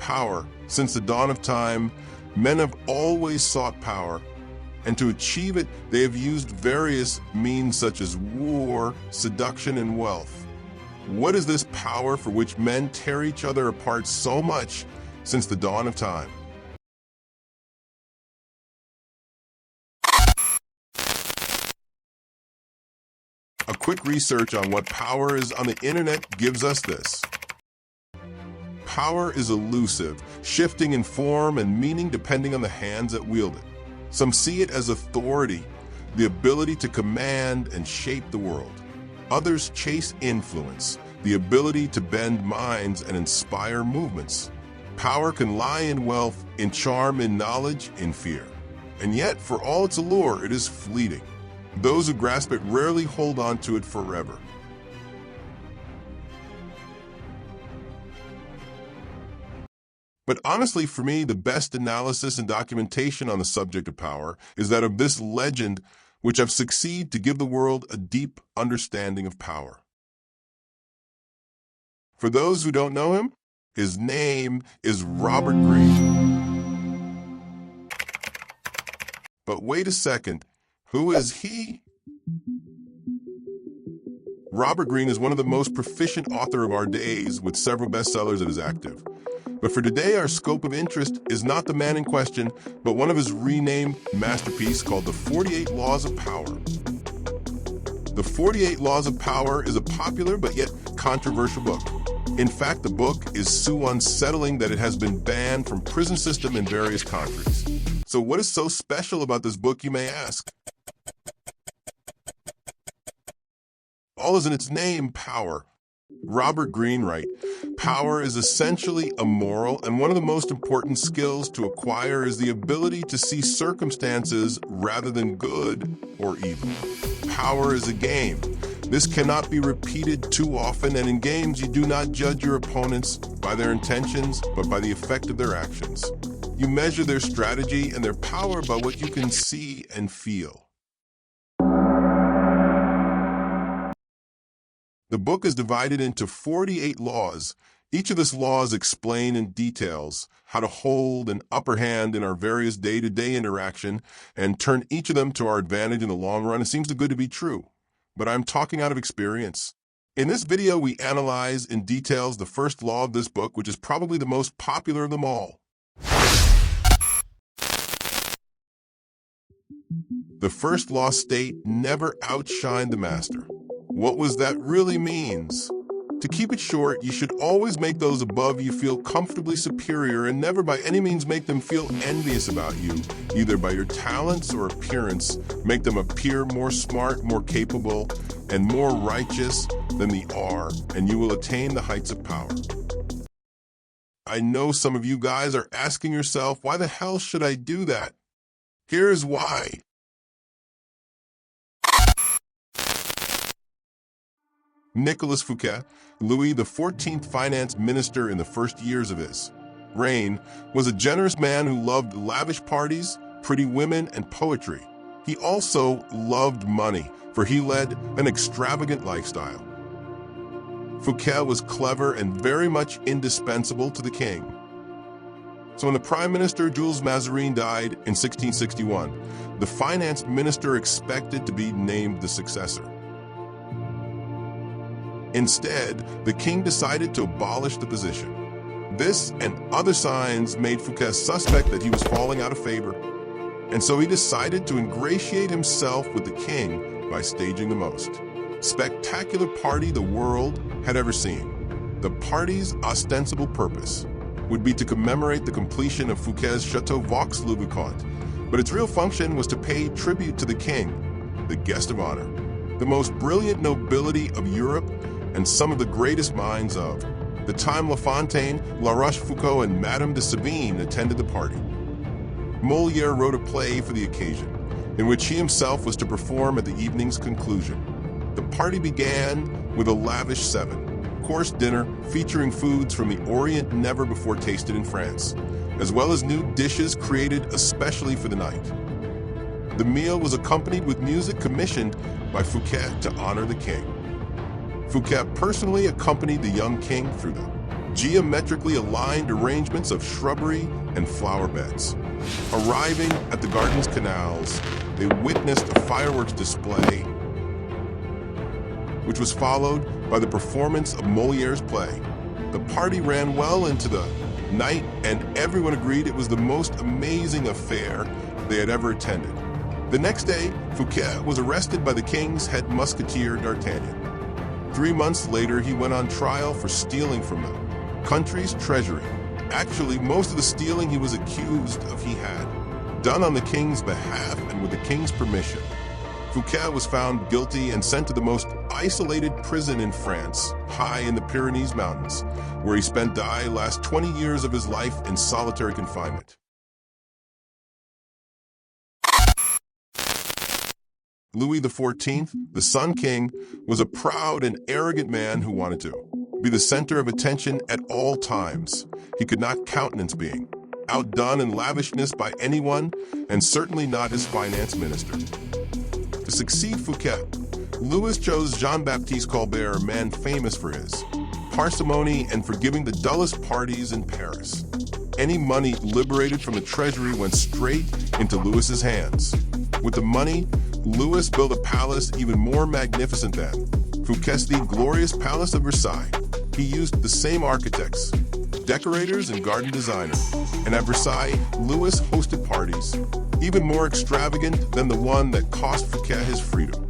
Power. Since the dawn of time, men have always sought power, and to achieve it, they have used various means such as war, seduction, and wealth. What is this power for which men tear each other apart so much since the dawn of time? A quick research on what power is on the internet gives us this. Power is elusive, shifting in form and meaning depending on the hands that wield it. Some see it as authority, the ability to command and shape the world. Others chase influence, the ability to bend minds and inspire movements. Power can lie in wealth, in charm, in knowledge, in fear. And yet, for all its allure, it is fleeting. Those who grasp it rarely hold on to it forever. But honestly, for me, the best analysis and documentation on the subject of power is that of this legend, which have succeeded to give the world a deep understanding of power. For those who don't know him, his name is Robert Greene. But wait a second, who is he? Robert Greene is one of the most proficient authors of our days, with several bestsellers at his active. But for today, our scope of interest is not the man in question, but one of his renamed masterpieces called The 48 Laws of Power. The 48 Laws of Power is a popular but yet controversial book. In fact, the book is so unsettling that it has been banned from prison system in various countries. So what is so special about this book, you may ask? All is in its name, power. Robert Greene writes, power is essentially immoral, and one of the most important skills to acquire is the ability to see circumstances rather than good or evil. Power is a game. This cannot be repeated too often, and in games you do not judge your opponents by their intentions, but by the effect of their actions. You measure their strategy and their power by what you can see and feel. The book is divided into 48 laws. Each of these laws explain in details how to hold an upper hand in our various day-to-day interaction and turn each of them to our advantage in the long run. It seems too good to be true, but I'm talking out of experience. In this video, we analyze in details the first law of this book, which is probably the most popular of them all. The first law states, never outshine the master. What was that really means? To keep it short, you should always make those above you feel comfortably superior and never by any means make them feel envious about you, either by your talents or appearance. Make them appear more smart, more capable, and more righteous than they are, and you will attain the heights of power. I know some of you guys are asking yourself, why the hell should I do that? Here's why. Nicolas Fouquet, Louis XIV finance minister in the first years of his reign, was a generous man who loved lavish parties, pretty women, and poetry. He also loved money, for he led an extravagant lifestyle. Fouquet was clever and very much indispensable to the king. So when the Prime Minister Jules Mazarin died in 1661, the finance minister expected to be named the successor. Instead, the king decided to abolish the position. This and other signs made Fouquet suspect that he was falling out of favor, and so he decided to ingratiate himself with the king by staging the most spectacular party the world had ever seen. The party's ostensible purpose would be to commemorate the completion of Fouquet's Chateau Vaux-le-Vicomte, but its real function was to pay tribute to the king, the guest of honor, the most brilliant nobility of Europe, and some of the greatest minds of the time. La Fontaine, La Rochefoucauld, and Madame de Sévigné attended the party. Molière wrote a play for the occasion, in which he himself was to perform at the evening's conclusion. The party began with a lavish 7-course dinner featuring foods from the Orient never before tasted in France, as well as new dishes created especially for the night. The meal was accompanied with music commissioned by Fouquet to honor the king. Fouquet personally accompanied the young king through them. geometrically aligned arrangements of shrubbery and flower beds. Arriving at the garden's canals, they witnessed a fireworks display, which was followed by the performance of Molière's play. The party ran well into the night, and everyone agreed it was the most amazing affair they had ever attended. The next day, Fouquet was arrested by the king's head musketeer, D'Artagnan. 3 months later, he went on trial for stealing from the country's treasury. Actually, most of the stealing he was accused of he had done on the king's behalf and with the king's permission. Fouquet was found guilty and sent to the most isolated prison in France, high in the Pyrenees Mountains, where he spent the last 20 years of his life in solitary confinement. Louis XIV, the Sun King, was a proud and arrogant man who wanted to be the center of attention at all times. He could not countenance being outdone in lavishness by anyone, and certainly not his finance minister. To succeed Fouquet, Louis chose Jean-Baptiste Colbert, a man famous for his parsimony and for giving the dullest parties in Paris. Any money liberated from the treasury went straight into Louis's hands. With the money, Louis built a palace even more magnificent than Fouquet's the glorious Palace of Versailles. He used the same architects, decorators, and garden designers. And at Versailles, Louis hosted parties, even more extravagant than the one that cost Fouquet his freedom.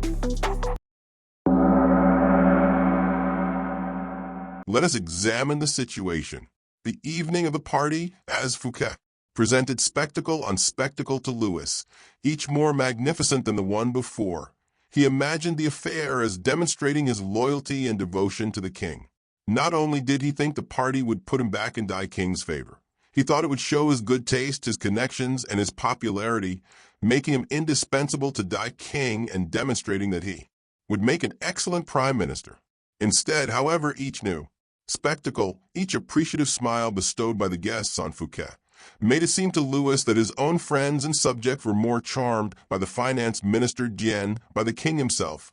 Let us examine the situation. The evening of the party, as Fouquet presented spectacle on spectacle to Louis, each more magnificent than the one before. He imagined the affair as demonstrating his loyalty and devotion to the king. Not only did he think the party would put him back in the king's favor, he thought it would show his good taste, his connections, and his popularity, making him indispensable to the king and demonstrating that he would make an excellent prime minister. Instead, however, each appreciative smile bestowed by the guests on Fouquet made it seem to Louis that his own friends and subjects were more charmed by the finance minister than by the king himself,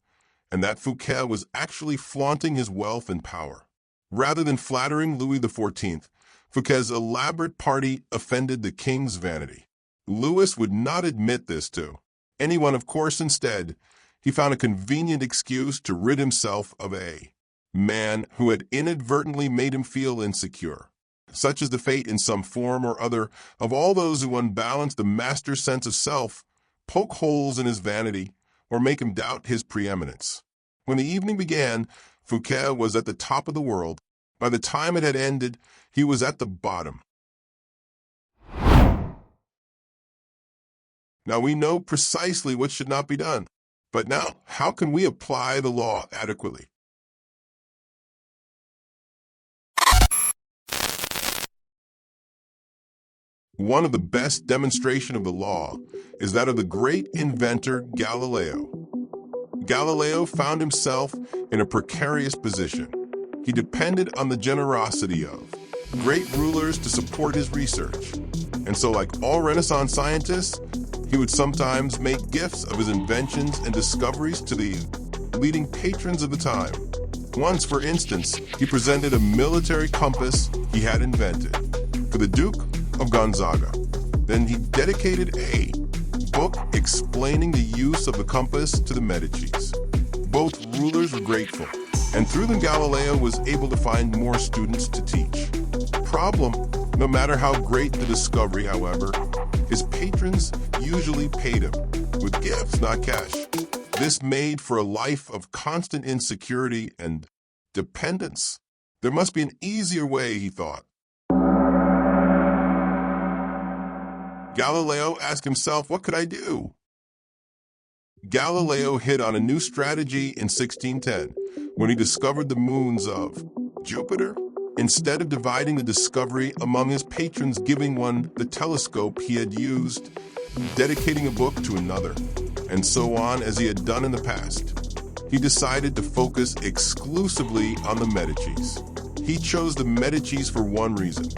and that Fouquet was actually flaunting his wealth and power. Rather than flattering Louis XIV, Fouquet's elaborate party offended the king's vanity. Louis would not admit this to anyone, of course. Instead, he found a convenient excuse to rid himself of a man who had inadvertently made him feel insecure. Such is the fate in some form or other of all those who unbalance the master's sense of self, poke holes in his vanity, or make him doubt his preeminence. When the evening began, Fouquet was at the top of the world. By the time it had ended, he was at the bottom. Now we know precisely what should not be done. But now, how can we apply the law adequately? One of the best demonstrations of the law is that of the great inventor Galileo. Galileo found himself in a precarious position. He depended on the generosity of great rulers to support his research. And so, like all Renaissance scientists, he would sometimes make gifts of his inventions and discoveries to the leading patrons of the time. Once, for instance, he presented a military compass he had invented for the Duke of Gonzaga. Then he dedicated a book explaining the use of the compass to the Medicis. Both rulers were grateful, and through them Galileo was able to find more students to teach. Problem, no matter how great the discovery, however, his patrons usually paid him with gifts, not cash. This made for a life of constant insecurity and dependence. There must be an easier way, he thought. Galileo asked himself, what could I do? Galileo hit on a new strategy in 1610 when he discovered the moons of Jupiter. Instead of dividing the discovery among his patrons, giving one the telescope he had used, dedicating a book to another, and so on as he had done in the past, he decided to focus exclusively on the Medicis. He chose the Medicis for one reason.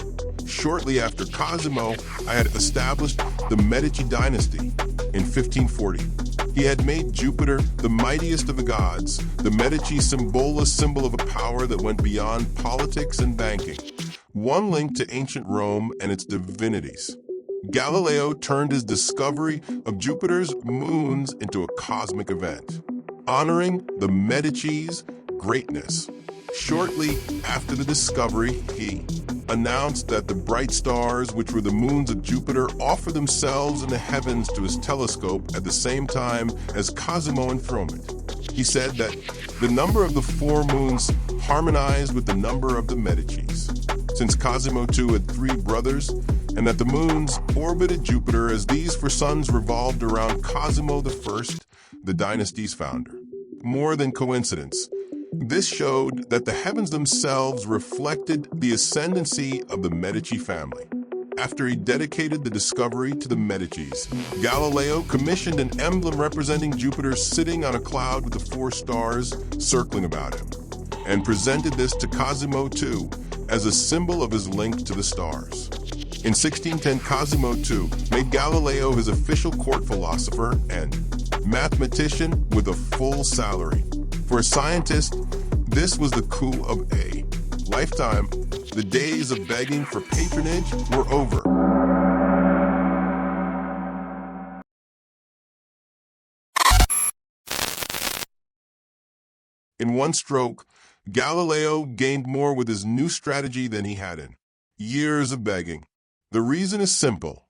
Shortly after Cosimo had established the Medici dynasty in 1540. He had made Jupiter the mightiest of the gods, the Medici symbol, a symbol of a power that went beyond politics and banking. one link to ancient Rome and its divinities. Galileo turned his discovery of Jupiter's moons into a cosmic event, honoring the Medici's greatness. Shortly after the discovery, he announced that the bright stars, which were the moons of Jupiter, offered themselves in the heavens to his telescope at the same time as Cosimo and Froment. He said that the number of the four moons harmonized with the number of the Medicis, since Cosimo II had three brothers, and that the moons orbited Jupiter as these four suns revolved around Cosimo I, the dynasty's founder. More than coincidence, this showed that the heavens themselves reflected the ascendancy of the Medici family. After he dedicated the discovery to the Medicis, Galileo commissioned an emblem representing Jupiter sitting on a cloud with the four stars circling about him, and presented this to Cosimo II as a symbol of his link to the stars. In 1610, Cosimo II made Galileo his official court philosopher and mathematician with a full salary. For a scientist, this was the coup of a lifetime. The days of begging for patronage were over. In one stroke, Galileo gained more with his new strategy than he had in years of begging. The reason is simple.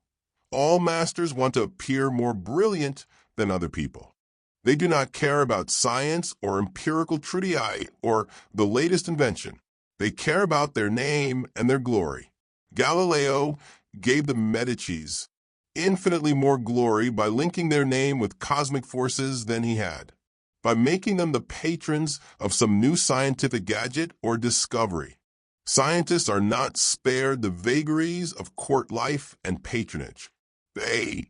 All masters want to appear more brilliant than other people. They do not care about science or empirical trivia or the latest invention. They care about their name and their glory. Galileo gave the Medicis infinitely more glory by linking their name with cosmic forces than he had, by making them the patrons of some new scientific gadget or discovery. Scientists are not spared the vagaries of court life and patronage. They,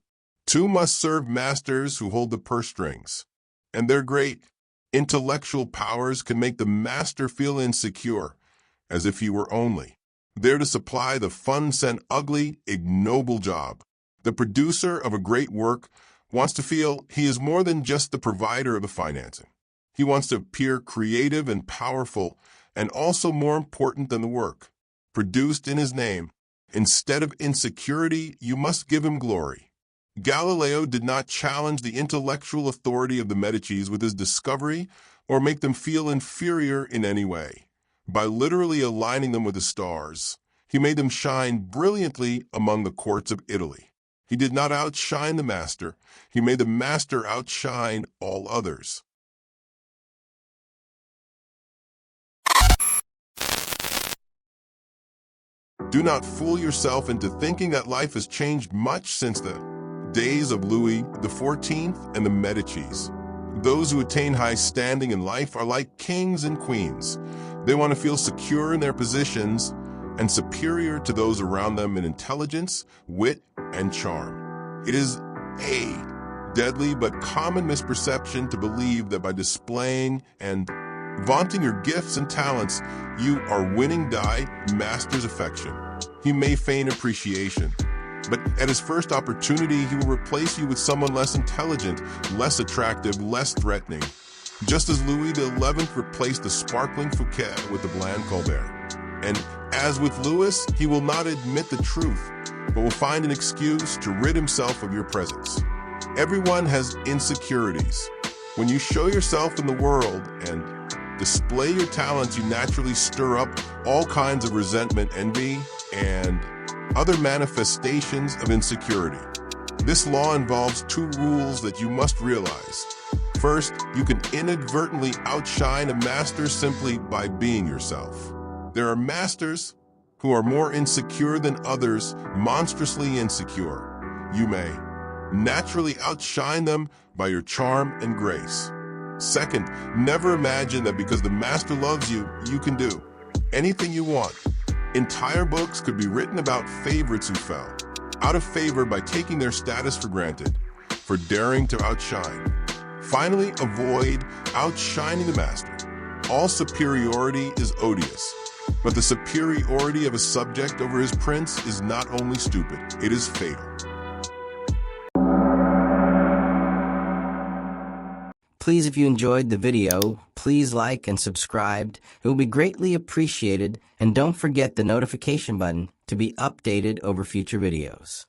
too, must serve masters who hold the purse strings, and their great intellectual powers can make the master feel insecure, as if he were only there to supply the fun-sent, ugly, ignoble job. The producer of a great work wants to feel he is more than just the provider of the financing. He wants to appear creative and powerful, and also more important than the work produced in his name. Instead of insecurity, you must give him glory. Galileo did not challenge the intellectual authority of the Medicis with his discovery or make them feel inferior in any way. By literally aligning them with the stars, he made them shine brilliantly among the courts of Italy. He did not outshine the master. He made the master outshine all others. Do not fool yourself into thinking that life has changed much since the days of Louis XIV and the Medicis. Those who attain high standing in life are like kings and queens. They want to feel secure in their positions and superior to those around them in intelligence, wit, and charm. It is a deadly but common misperception to believe that by displaying and vaunting your gifts and talents, you are winning thy master's affection. He may feign appreciation, but at his first opportunity, he will replace you with someone less intelligent, less attractive, less threatening. Just as Louis XI replaced the sparkling Fouquet with the bland Colbert. And as with Louis, he will not admit the truth, but will find an excuse to rid himself of your presence. Everyone has insecurities. When you show yourself in the world and display your talents, you naturally stir up all kinds of resentment, envy, and other manifestations of insecurity. This law involves two rules that you must realize. First, you can inadvertently outshine a master simply by being yourself. There are masters who are more insecure than others, monstrously insecure. You may naturally outshine them by your charm and grace. Second, never imagine that because the master loves you, you can do anything you want. Entire books could be written about favorites who fell out of favor by taking their status for granted, for daring to outshine. Finally, avoid outshining the master. All superiority is odious, but the superiority of a subject over his prince is not only stupid, it is fatal. Please, if you enjoyed the video, please like and subscribe. It will be greatly appreciated, and don't forget the notification button to be updated over future videos.